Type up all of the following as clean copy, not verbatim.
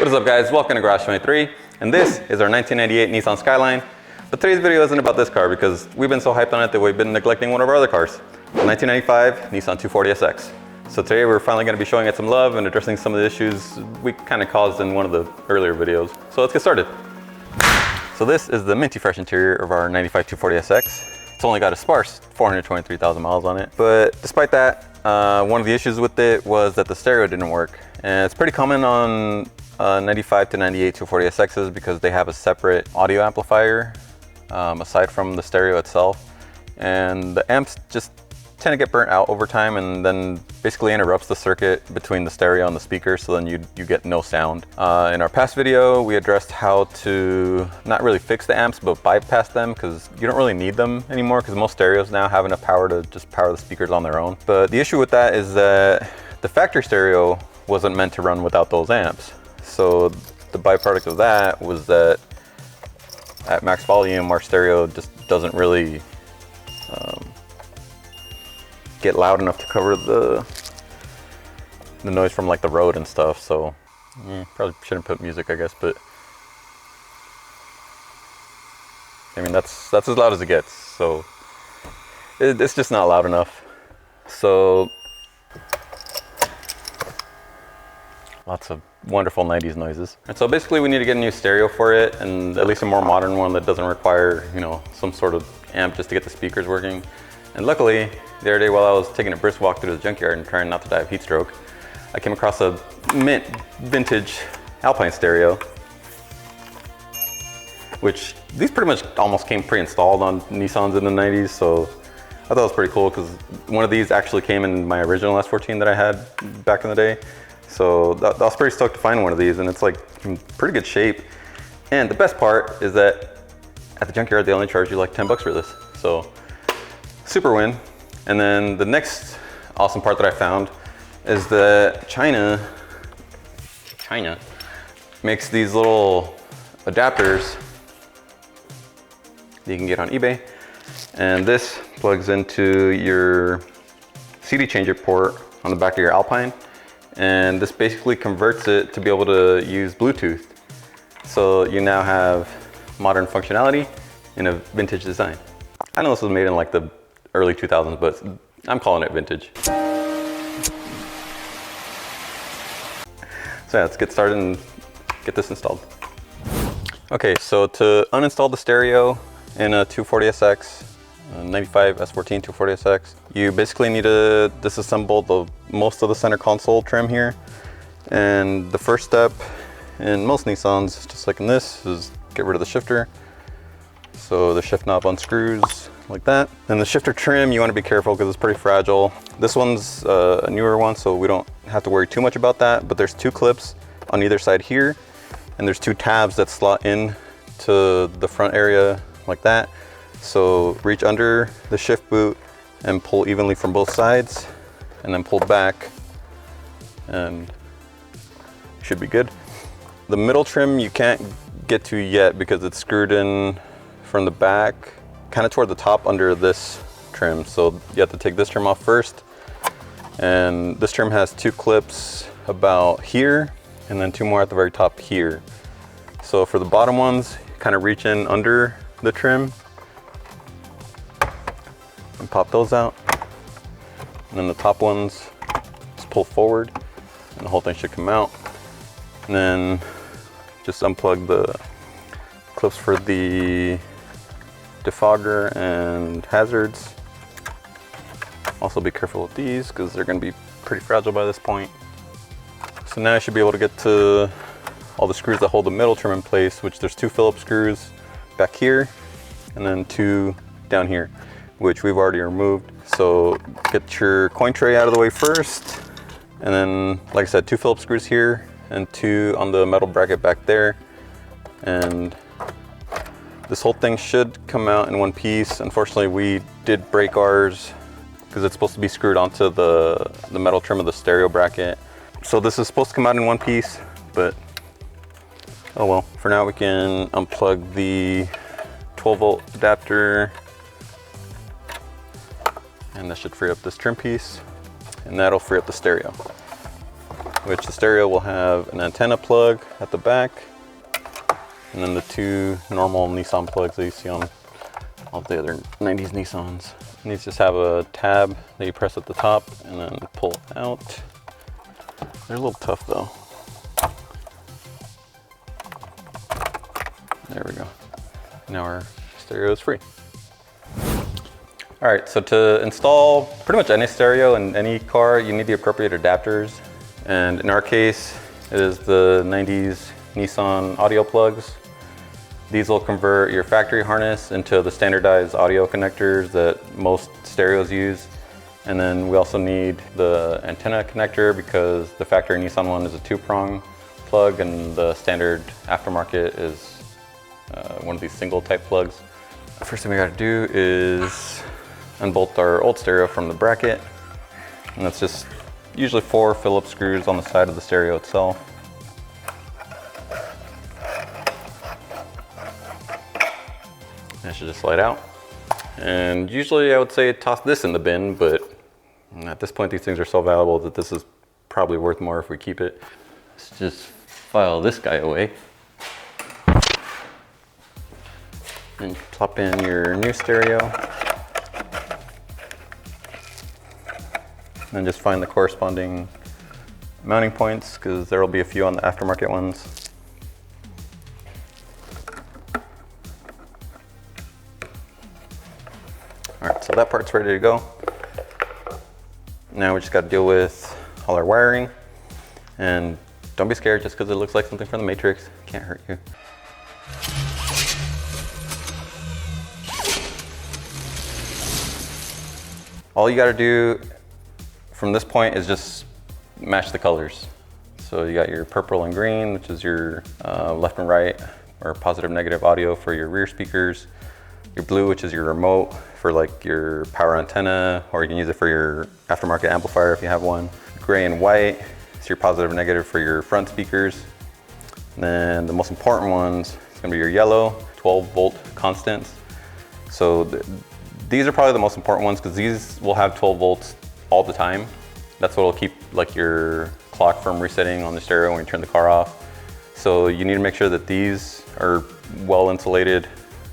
What is up, guys? Welcome to Garage 23, and this is our 1998 Nissan Skyline. But today's video isn't about this car because we've been so hyped on it that we've been neglecting one of our other cars, the 1995 Nissan 240sx. So today we're finally going to be showing it some love and addressing some of the issues we kind of caused in one of the earlier videos. So let's get started. So this is the minty fresh interior of our 95 240sx. It's only got a sparse 423,000 miles on it, but despite that, one of the issues with it was that the stereo didn't work. And it's pretty common on 95 to 98 240sx's because they have a separate audio amplifier aside from the stereo itself. And the amps just tend to get burnt out over time and then basically interrupts the circuit between the stereo and the speaker, so then you get no sound. In our past video, we addressed how to not really fix the amps, but bypass them because you don't really need them anymore because most stereos now have enough power to just power the speakers on their own. But the issue with that is that the factory stereo wasn't meant to run without those amps. So the byproduct of that was that at max volume, our stereo just doesn't really get loud enough to cover the noise from like the road and stuff. So probably shouldn't put music, I guess, but I mean that's as loud as it gets. So it's just not loud enough. So lots of wonderful 90s noises. And so basically we need to get a new stereo for it, and at least a more modern one that doesn't require, you know, some sort of amp just to get the speakers working. And luckily, the other day while I was taking a brisk walk through the junkyard and trying not to die of heat stroke, I came across a mint vintage Alpine stereo, which these pretty much almost came pre-installed on Nissans in the 90s. So I thought it was pretty cool because one of these actually came in my original S14 that I had back in the day. So I was pretty stoked to find one of these, and it's like in pretty good shape. And the best part is that at the junkyard, they only charge you like 10 bucks for this. So super win. And then the next awesome part that I found is that China makes these little adapters that you can get on eBay. And this plugs into your CD changer port on the back of your Alpine. And this basically converts it to be able to use Bluetooth. So you now have modern functionality in a vintage design. I know this was made in like the early 2000s, but I'm calling it vintage. So yeah, let's get started and get this installed. Okay, so to uninstall the stereo in a 240sx, 95 S14 240sx, you basically need to disassemble most of the center console trim here. And the first step in most Nissans, just like in this, is get rid of the shifter. So the shift knob unscrews like that. And the shifter trim, you want to be careful because it's pretty fragile. This one's a newer one, so we don't have to worry too much about that. But there's two clips on either side here, and there's two tabs that slot in to the front area like that. So reach under the shift boot and pull evenly from both sides, and then pull back, and you should be good. The middle trim you can't get to yet because it's screwed in from the back, kind of toward the top under this trim. So you have to take this trim off first. And this trim has two clips about here, and then two more at the very top here. So for the bottom ones, kind of reach in under the trim and pop those out. And then the top ones, just pull forward and the whole thing should come out. And then just unplug the clips for the defogger and hazards. Also be careful with these because they're going to be pretty fragile by this point. So now I should be able to get to all the screws that hold the middle trim in place, which there's two Phillips screws back here and then two down here, which we've already removed. So get your coin tray out of the way first, and then like I said, two Phillips screws here and two on the metal bracket back there. And this whole thing should come out in one piece. Unfortunately, we did break ours because it's supposed to be screwed onto the metal trim of the stereo bracket. So this is supposed to come out in one piece, but oh well. For now, we can unplug the 12-volt adapter, and that should free up this trim piece, and that'll free up the stereo. which the stereo will have an antenna plug at the back, and then the two normal Nissan plugs that you see on all the other 90s Nissans. And these just have a tab that you press at the top and then pull out. They're a little tough though. There we go. Now our stereo is free. All right, so to install pretty much any stereo in any car, you need the appropriate adapters. And in our case, it is the 90s Nissan audio plugs. These will convert your factory harness into the standardized audio connectors that most stereos use. And then we also need the antenna connector because the factory Nissan one is a 2-prong plug and the standard aftermarket is one of these single type plugs. The first thing we gotta do is unbolt our old stereo from the bracket. And that's just usually 4 Phillips screws on the side of the stereo itself. That should just slide out. And usually I would say toss this in the bin, but at this point these things are so valuable that this is probably worth more if we keep it. Let's just file this guy away. And plop in your new stereo. And just find the corresponding mounting points because there will be a few on the aftermarket ones. All right, so that part's ready to go. Now we just got to deal with all our wiring. And don't be scared just because it looks like something from the Matrix. Can't hurt you. All you got to do from this point is just match the colors. So you got your purple and green, which is your left and right or positive negative audio for your rear speakers. Your blue, which is your remote for like your power antenna, or you can use it for your aftermarket amplifier if you have one. Gray and white is your positive and negative for your front speakers. And then the most important ones is gonna be your yellow, 12-volt constants. So these are probably the most important ones because these will have 12 volts all the time. That's what will keep like your clock from resetting on the stereo when you turn the car off. So you need to make sure that these are well insulated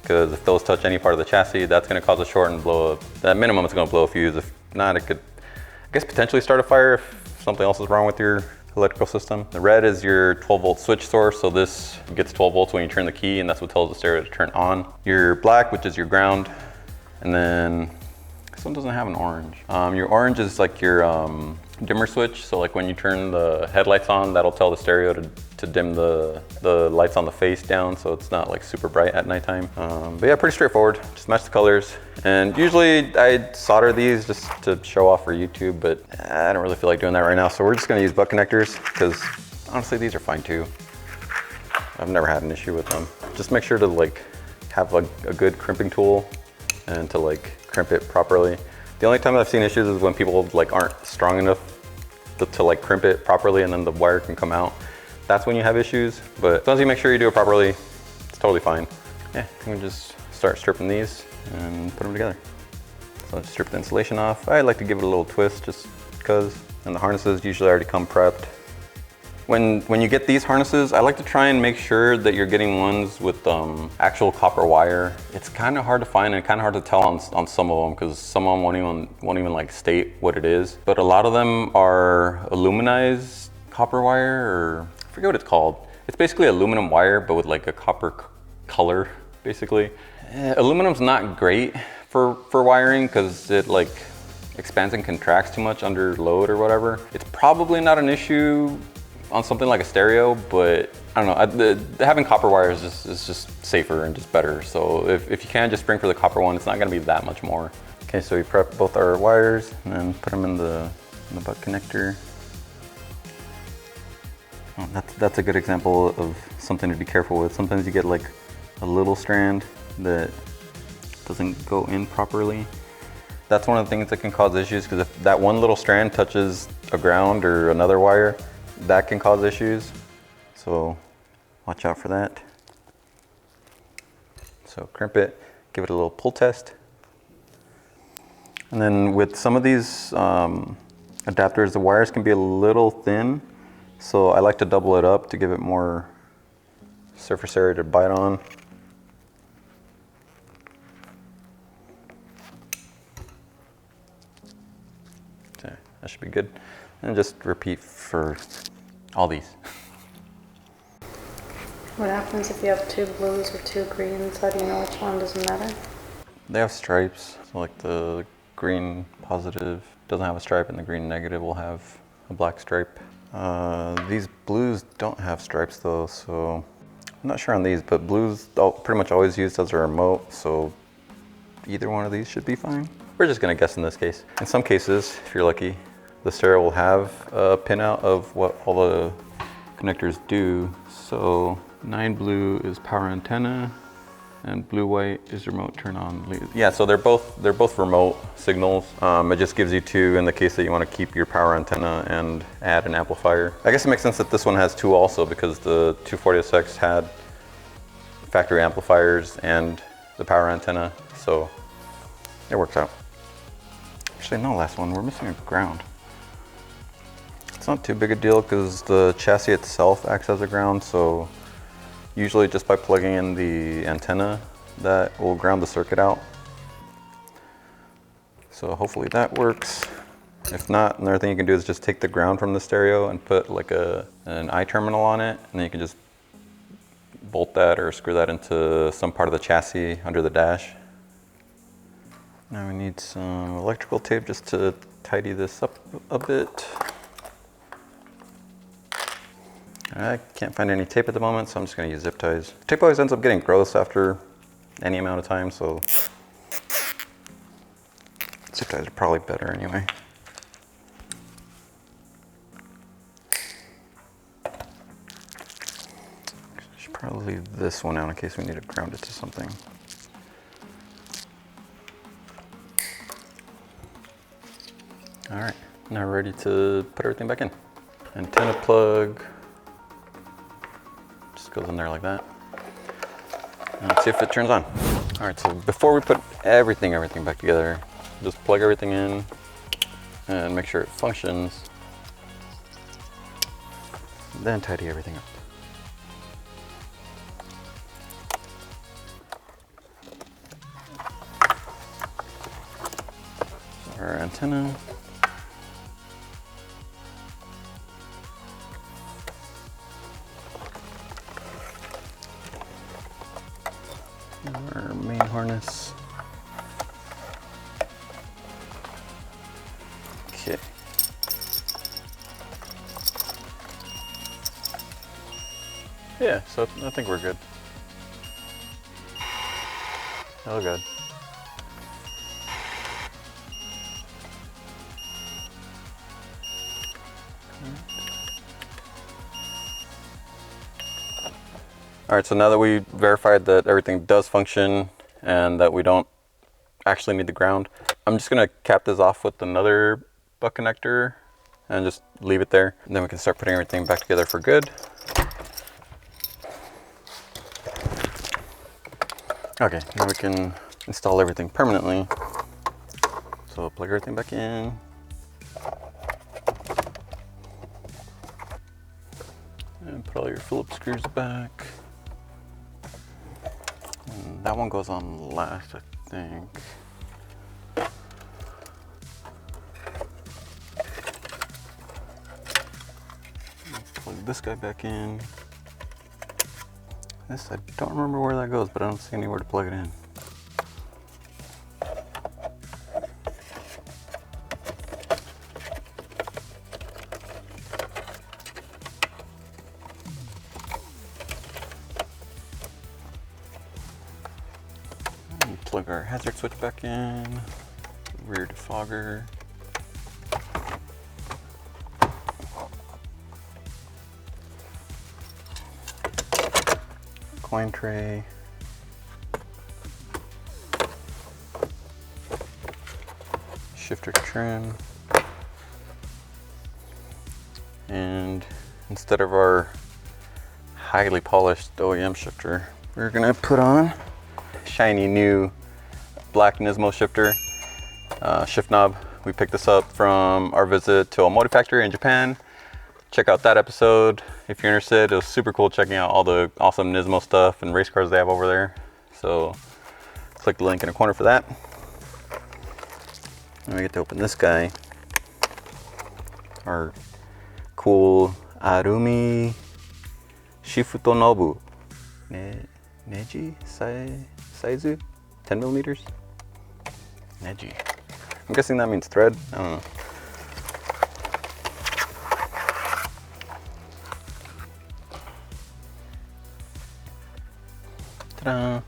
because if those touch any part of the chassis, that's going to cause a short and blow up. At minimum, it's going to blow a fuse. If not, it could, I guess, potentially start a fire if something else is wrong with your electrical system. The red is your 12-volt switch source. So this gets 12 volts when you turn the key and that's what tells the stereo to turn on. Your black, which is your ground. And then this one doesn't have an orange. Your orange is like your dimmer switch. So like when you turn the headlights on, that'll tell the stereo to dim the lights on the face down so it's not like super bright at nighttime. But yeah, pretty straightforward. Just match the colors. And usually I solder these just to show off for YouTube, but I don't really feel like doing that right now. So we're just gonna use butt connectors because honestly, these are fine too. I've never had an issue with them. Just make sure to like have a good crimping tool and to like crimp it properly. The only time I've seen issues is when people like aren't strong enough to like crimp it properly and then the wire can come out. That's when you have issues, but as long as you make sure you do it properly, it's totally fine. Yeah, you can just start stripping these and put them together. So let's strip the insulation off. I like to give it a little twist just because, and the harnesses usually already come prepped. When you get these harnesses, I like to try and make sure that you're getting ones with actual copper wire. It's kind of hard to find and kind of hard to tell on some of them because some of them won't even like state what it is. But a lot of them are aluminized copper wire, or I forget what it's called. It's basically aluminum wire, but with like a copper color, basically. Aluminum's not great for wiring because it like expands and contracts too much under load or whatever. It's probably not an issue on something like a stereo, but I don't know, having copper wire is just safer and just better. So if you can, just spring for the copper one. It's not gonna be that much more. Okay, so we prep both our wires and then put them in the butt connector. Oh, that's a good example of something to be careful with. Sometimes you get like a little strand that doesn't go in properly. That's one of the things that can cause issues because if that one little strand touches a ground or another wire, that can cause issues. So watch out for that. So crimp it, give it a little pull test. And then with some of these adapters, the wires can be a little thin. So I like to double it up to give it more surface area to bite on. Okay, that should be good. And just repeat for all these. What happens if you have 2 blues or 2 greens? How do you know which one? Doesn't matter? They have stripes, so like the green positive doesn't have a stripe and the green negative will have a black stripe. These blues don't have stripes though, so I'm not sure on these, but blues pretty much always used as a remote, so either one of these should be fine. We're just gonna guess in this case. In some cases, if you're lucky, the stereo will have a pinout of what all the connectors do. So 9 blue is power antenna, and blue white is remote turn on. Yeah, so they're both remote signals. It just gives you 2 in the case that you want to keep your power antenna and add an amplifier. I guess it makes sense that this one has 2 also, because the 240sx had factory amplifiers and the power antenna, so it works out. Actually, no, last one, we're missing a ground. It's not too big a deal because the chassis itself acts as a ground, so usually just by plugging in the antenna, that will ground the circuit out. So hopefully that works. If not, another thing you can do is just take the ground from the stereo and put like an I terminal on it, and then you can just bolt that or screw that into some part of the chassis under the dash. Now we need some electrical tape just to tidy this up a bit. I can't find any tape at the moment, so I'm just gonna use zip ties. Tape always ends up getting gross after any amount of time, so zip ties are probably better anyway. I should probably leave this one out in case we need to ground it to something. All right, now we're ready to put everything back in. Antenna plug. Goes in there like that. And let's see if it turns on. All right, so before we put everything back together, just plug everything in and make sure it functions. Then tidy everything up. So our antenna. Our main harness. Okay. Yeah, so I think we're good. Oh, good. All right, so now that we verified that everything does function and that we don't actually need the ground, I'm just gonna cap this off with another butt connector and just leave it there. And then we can start putting everything back together for good. Okay, now we can install everything permanently. So plug everything back in. And put all your Phillips screws back. And that one goes on last, I think. Plug this guy back in. This, I don't remember where that goes, but I don't see anywhere to plug it in. Plug our hazard switch back in, rear defogger. Coin tray. Shifter trim. And instead of our highly polished OEM shifter, we're gonna put on shiny new black Nismo shifter, shift knob. We picked this up from our visit to Automotive Factory in Japan. check out that episode if you're interested. It was super cool checking out all the awesome Nismo stuff and race cars they have over there. So click the link in the corner for that. And we get to open this guy. Our cool Arumi Shifutonobu Neji Saizu 10 millimeters. Neji. I'm guessing that means thread. I don't know. Ta-da.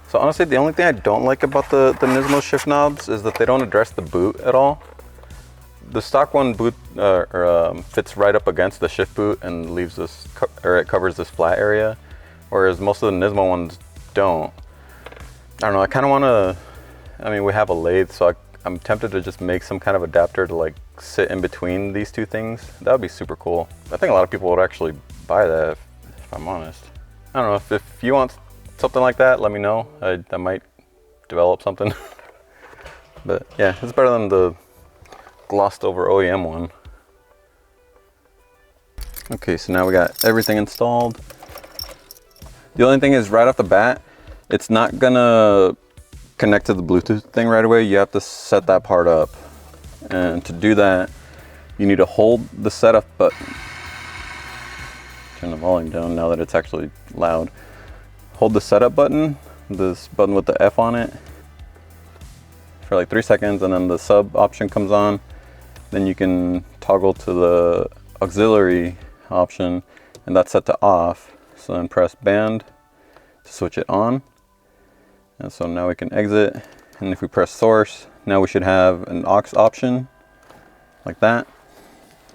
So honestly, the only thing I don't like about the Nismo shift knobs is that they don't address the boot at all. The stock one boot fits right up against the shift boot and leaves this, or it covers this flat area, whereas most of the Nismo ones don't. I don't know, I kind of want to, I mean, we have a lathe, so I'm tempted to just make some kind of adapter to like sit in between these two things. That would be super cool. I think a lot of people would actually buy that if I'm honest. I don't know, if you want something like that, let me know. I might develop something. But yeah, it's better than the glossed over OEM one. Okay, so now we got everything installed. The only thing is, right off the bat, it's not gonna connect to the Bluetooth thing right away. You have to set that part up. And to do that, you need to hold the setup button. Turn the volume down now that it's actually loud. Hold the setup button, this button with the F on it, for like 3 seconds, and then the sub option comes on. Then you can toggle to the auxiliary option, and that's set to off. So then press band to switch it on. And so now we can exit. And if we press source, now we should have an aux option like that.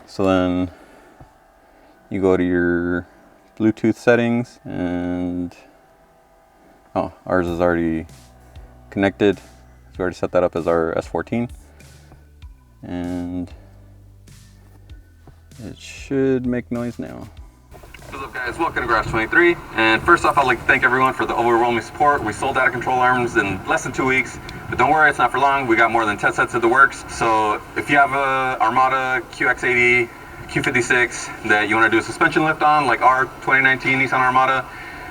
So then you go to your Bluetooth settings, and oh, ours is already connected. So we already set that up as our S14. And it should make noise now. What's up guys, welcome to Garage 23. And first off, I'd like to thank everyone for the overwhelming support. We sold out of control arms in less than 2 weeks, but don't worry, it's not for long. We got more than 10 sets of the works. So if you have a Armada, QX80, Q56 that you want to do a suspension lift on, like our 2019 Nissan Armada,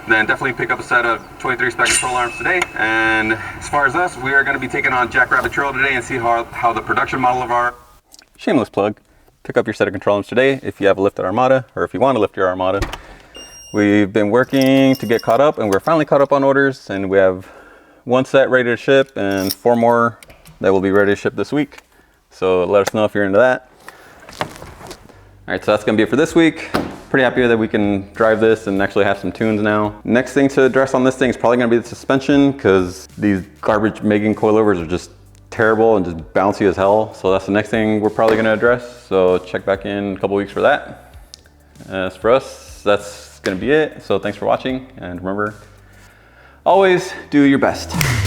then definitely pick up a set of 23 spec control arms today. And as far as us, we are going to be taking on Jackrabbit Trail today and see how the production model of our shameless plug. Pick up your set of control arms today if you have a lifted Armada, or if you want to lift your Armada. We've been working to get caught up, and we're finally caught up on orders, and we have 1 set ready to ship and 4 more that will be ready to ship this week. So let us know if you're into that. All right, so that's gonna be it for this week. Pretty happy that we can drive this and actually have some tunes now. Next thing to address on this thing is probably gonna be the suspension, because these garbage Megan coilovers are just terrible and just bouncy as hell. So that's the next thing we're probably gonna address. So check back in a couple weeks for that. As for us, that's gonna be it. So thanks for watching, and remember, always do your best.